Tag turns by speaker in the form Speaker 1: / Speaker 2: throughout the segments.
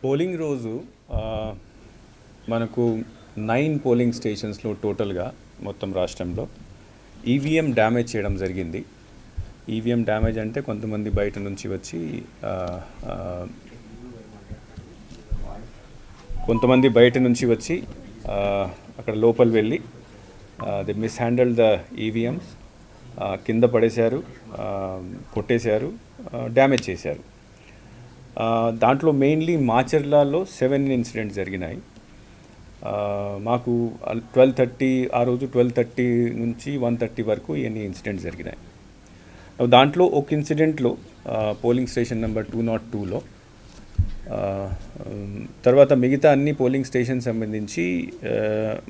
Speaker 1: Polling రోజు మనకు 9 polling స్టేషన్స్లో టోటల్గా మొత్తం రాష్ట్రంలో ఈవీఎం డ్యామేజ్ చేయడం జరిగింది. ఈవీఎం డ్యామేజ్ అంటే కొంతమంది బయట నుంచి వచ్చి అక్కడ లోపల వెళ్ళి ది మిస్హ్యాండిల్డ్ ద ఈవీఎంస్, కింద పడేశారు, కొట్టేశారు, డ్యామేజ్ చేశారు. దాంట్లో మెయిన్లీ మాచర్లలో 7 ఇన్సిడెంట్స్ జరిగినాయి. మాకు 12:30 ఆ రోజు 12:30 నుంచి 1:30 వరకు ఎన్ని ఇన్సిడెంట్స్ జరిగినాయి. దాంట్లో ఒక ఇన్సిడెంట్లో పోలింగ్ స్టేషన్ నెంబర్ 202లో, తర్వాత మిగతా అన్ని పోలింగ్ స్టేషన్ సంబంధించి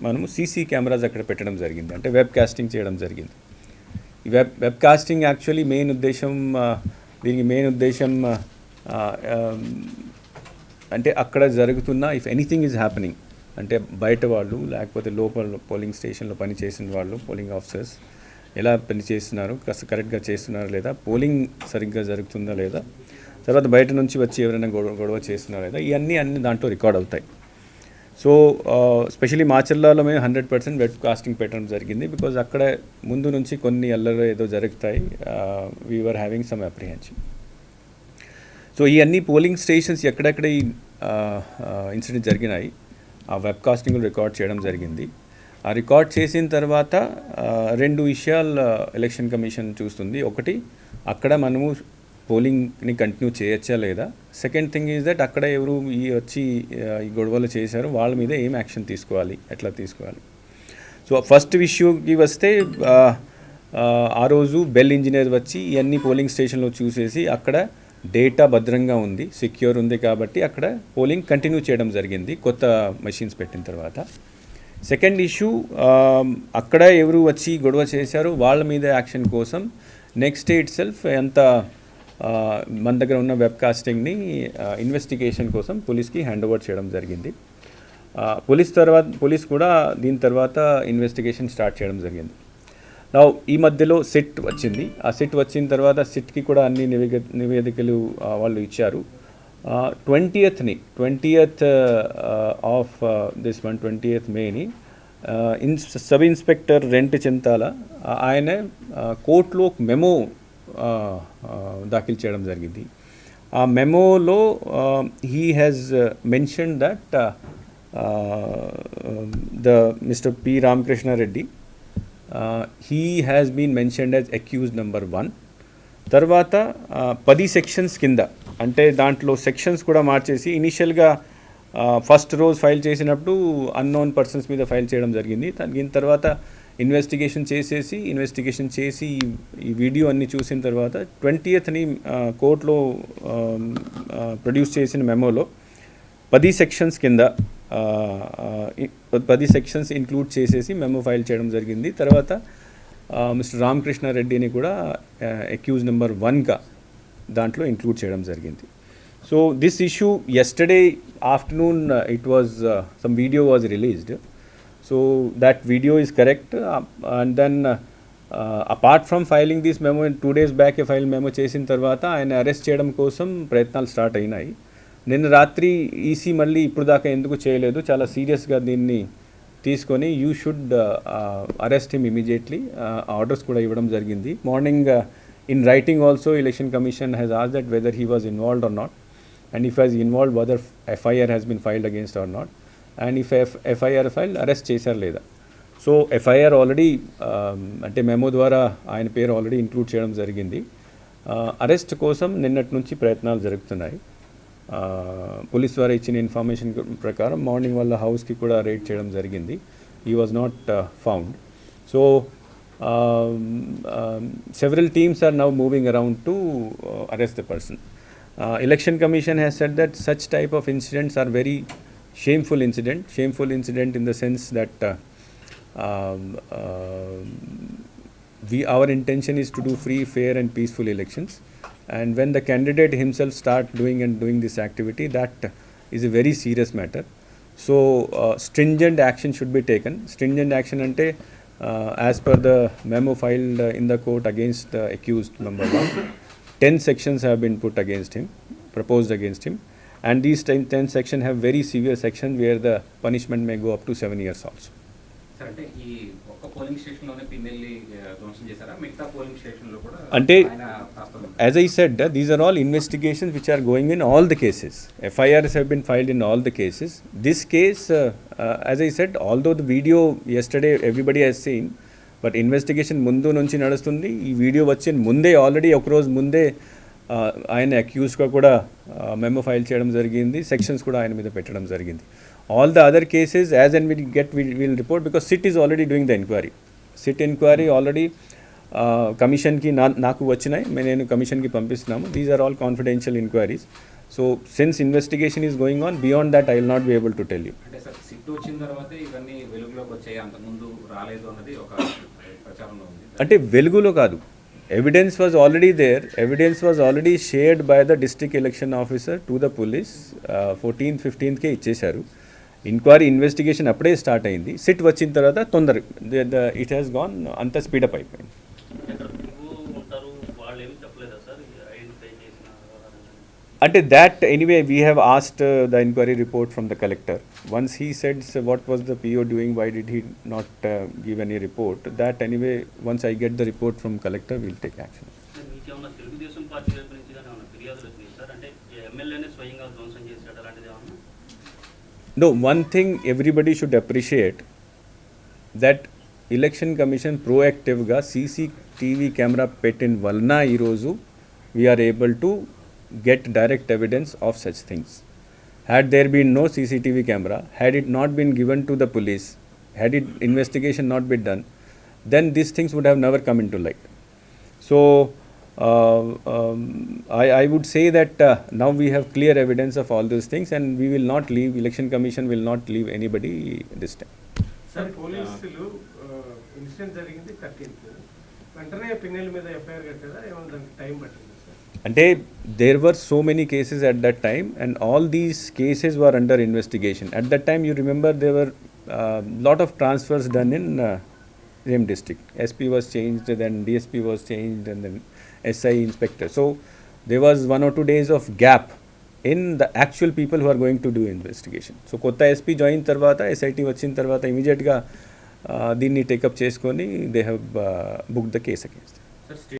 Speaker 1: మనము సీసీ కెమెరాస్ అక్కడ పెట్టడం జరిగింది, అంటే వెబ్ కాస్టింగ్ చేయడం జరిగింది. ఈ వెబ్ కాస్టింగ్ యాక్చువల్లీ దీనికి మెయిన్ ఉద్దేశం అంటే అక్కడ జరుగుతున్న ఇఫ్ ఎనీథింగ్ ఈజ్ హ్యాపెనింగ్ అంటే బయట వాళ్ళు లేకపోతే లోపల పోలింగ్ స్టేషన్లో పనిచేసిన వాళ్ళు, పోలింగ్ ఆఫీసర్స్ ఎలా పనిచేస్తున్నారు, కరెక్ట్గా చేస్తున్నారా లేదా, పోలింగ్ సరిగ్గా జరుగుతుందా లేదా, తర్వాత బయట నుంచి వచ్చి ఎవరైనా గొడవ చేస్తున్నారా లేదా, ఇవన్నీ దాంట్లో రికార్డ్ అవుతాయి. సో స్పెషలీ మాచర్లలో మేము 100% వెబ్ కాస్టింగ్ పెట్టడం జరిగింది. బికాజ్ అక్కడ ముందు నుంచి కొన్ని అల్లరి ఏదో జరుగుతాయి, we're having some apprehension. So ఈ అన్ని పోలింగ్ స్టేషన్స్ ఎక్కడెక్కడ ఈ ఇన్సిడెంట్ జరిగినాయి ఆ వెబ్ కాస్టింగ్ రికార్డ్ చేయడం జరిగింది. ఆ రికార్డ్ చేసిన తర్వాత 2 విషయాలు ఎలక్షన్ కమిషన్ చూస్తుంది. ఒకటి, అక్కడ మనము పోలింగ్ని కంటిన్యూ చేయొచ్చా లేదా. సెకండ్ థింగ్ ఈజ్ దట్ అక్కడ ఎవరు వచ్చి ఈ గొడవలు చేశారు వాళ్ళ మీద ఏం యాక్షన్ తీసుకోవాలి, ఎట్లా తీసుకోవాలి. సో ఫస్ట్ ఇష్యూకి వస్తే ఆ రోజు బెల్ ఇంజనీర్ వచ్చి ఇవన్నీ పోలింగ్ స్టేషన్లో చూసేసి అక్కడ డేటా భద్రంగా ఉంది, సెక్యూర్ ఉంది కాబట్టి అక్కడ పోలింగ్ కంటిన్యూ చేయడం జరిగింది కొత్త మెషిన్స్ పెట్టిన తర్వాత. సెకండ్ ఇష్యూ, అక్కడ ఎవరు వచ్చి గొడవ చేశారో వాళ్ళ మీద యాక్షన్ కోసం నెక్స్ట్ డే ఇట్ సెల్ఫ్ మన దగ్గర ఉన్న వెబ్ కాస్టింగ్ని ఇన్వెస్టిగేషన్ కోసం పోలీస్కి హ్యాండ్ ఓవర్ చేయడం జరిగింది. పోలీస్ కూడా దీని తర్వాత ఇన్వెస్టిగేషన్ స్టార్ట్ చేయడం జరిగింది. ఈ మధ్యలో సిట్ వచ్చింది. ఆ సిట్ వచ్చిన తర్వాత సిట్కి కూడా అన్ని నివేదికలు వాళ్ళు ఇచ్చారు. 20th of this month 20th మేని సబ్ ఇన్స్పెక్టర్ రెంట్ చింతాల ఆయన కోర్టులో మెమో దాఖలు చేయడం జరిగింది. ఆ మెమోలో he has mention that mister P Ramakrishna Reddy he has been mentioned as accused number 1. తర్వాత 10 సెక్షన్స్ కింద, అంటే దాంట్లో సెక్షన్స్ కూడా మార్చేసి ఇనిషియల్గా ఫస్ట్ రోజు ఫైల్ చేసినప్పుడు అన్నోన్ పర్సన్స్ మీద ఫైల్ చేయడం జరిగింది. దీని తర్వాత ఇన్వెస్టిగేషన్ చేసి ఈ వీడియో అన్ని చూసిన తర్వాత 20th కోర్టులో ప్రొడ్యూస్ చేసిన మెమోలో 10 సెక్షన్స్ కింద 10 సెక్షన్స్ ఇంక్లూడ్ చేసేసి మెమో ఫైల్ చేయడం జరిగింది. తర్వాత మిస్టర్ రామకృష్ణ రెడ్డిని కూడా అక్యూజ్ నెంబర్ 1గా దాంట్లో ఇంక్లూడ్ చేయడం జరిగింది. So this issue yesterday afternoon some video was released. So that video is correct. And then apart from filing this memo 2 days back file memo చేసిన తర్వాత ఆయన అరెస్ట్ చేయడం కోసం ప్రయత్నాలు స్టార్ట్ అయినాయి. నిన్న రాత్రి ఈసీ మళ్ళీ ఇప్పుడు దాకా ఎందుకు చేయలేదు, చాలా సీరియస్గా దీన్ని తీసుకొని you should arrest him immediately orders కూడా ఇవ్వడం జరిగింది. Morning in writing also election commission has asked that whether he was involved or not, and if has involved whether FIR has been filed against or not, and if FIR file arrest చేశారు లేదా. So FIR already అంటే memo ద్వారా ఆయన పేరు already include చేయడం జరిగింది. Arrest కోసం నిన్నటి నుంచి ప్రయత్నాలు జరుగుతున్నాయి. పోలీస్ వారు ఇచ్చిన ఇన్ఫర్మేషన్ ప్రకారం మార్నింగ్ వాళ్ళ హౌస్కి కూడా రైడ్ చేయడం జరిగింది. He was not found. So several teams are now moving around to arrest the person. Election commission has said that such type of incidents are very shameful incident in the sense that our intention is to do free, fair and peaceful elections, and when the candidate himself start doing this activity, that is a very serious matter. So stringent action should be taken. Stringent action ante as per the memo filed in the court against the accused number 1, 10 sections have been proposed against him, And these 10 sections have very severe sections where the punishment may go up to 7 years also.
Speaker 2: Sir అంటే ఈ ఒక్క polling స్టేషన్లోనే Pinnelli ధ్వంసం చేశారా, మిగతా polling స్టేషన్లో కూడా
Speaker 1: అంటే
Speaker 2: ఆయన హస్తం ఉందా?
Speaker 1: as I said, these are all investigations which are going in all the cases. FIRs have been filed in all the cases. This case, as I said, although the video yesterday everybody has seen, but investigation ముందు నుంచి నడుస్తుంది. ఈ video వచ్చిన ముందే already ఒక రోజు ముందే ఆయన అక్యూజ్గా కూడా మెమో ఫైల్ చేయడం జరిగింది, సెక్షన్స్ కూడా ఆయన మీద పెట్టడం జరిగింది. All the other cases, as and we will report, because SIT is already doing the inquiry. SIT inquiry already కమిషన్కి నాకు వచ్చినాయి, నేను కమిషన్కి పంపిస్తున్నాము. These are all confidential inquiries. So since investigation is going on, beyond that I will not be able to tell you.
Speaker 2: అంటే sir SIT వచ్చిన తర్వాత ఇవన్నీ వెలుగులోకి వచ్చాయి, అంతకుముందు రాలేదు అన్నది ఒక ప్రచారంలో ఉంది.
Speaker 1: అంటే వెలుగులో కాదు, evidence was already there. Evidence was already shared by the district election officer to the police. 14th 15th ఇచ్చేశారు. ఇంక్వైరీ ఇన్వెస్టిగేషన్ అప్పుడే స్టార్ట్ అయింది. సిట్ వచ్చిన తర్వాత ఇట్ హ్యాస్ గాన్, అంత స్పీడప్ అయిపోయింది. అంటే that anyway we have asked the inquiry report from the collector. Once he said what was the PO doing, why did he not give any report, that anyway once I get the report from collector we'll take action. No, one thing everybody should appreciate, that election commission proactive ga CCTV camera పెట్టిన వలన ఈరోజు we are able to get direct evidence of such things. Had there been no CCTV camera, had it not been given to the police, had investigation not been done, then these things would have never come into light. So I would say that now we have clear evidence of all those things, and we will not leave, election commission will not leave anybody this time.
Speaker 3: Sir, పోలీసులు incident జరిగింది 13th, వెంటనే పిన్నెల్లి మీద FIR కట్టారా, ఏమైనా దానికి time పట్టింది?
Speaker 1: అంటే there were so many cases at that time, and all these cases were under investigation. At that time, you remember, there were lot of transfers done in same district. SP was changed, then DSP was changed, and then SI inspector. So there was 1 or 2 days of gap in the actual people who are going to do investigation. So కొత్త SP join తర్వాత, SIT వచ్చిన తర్వాత immediate గా దీన్ని take up చేసుకొని they have booked the case against them.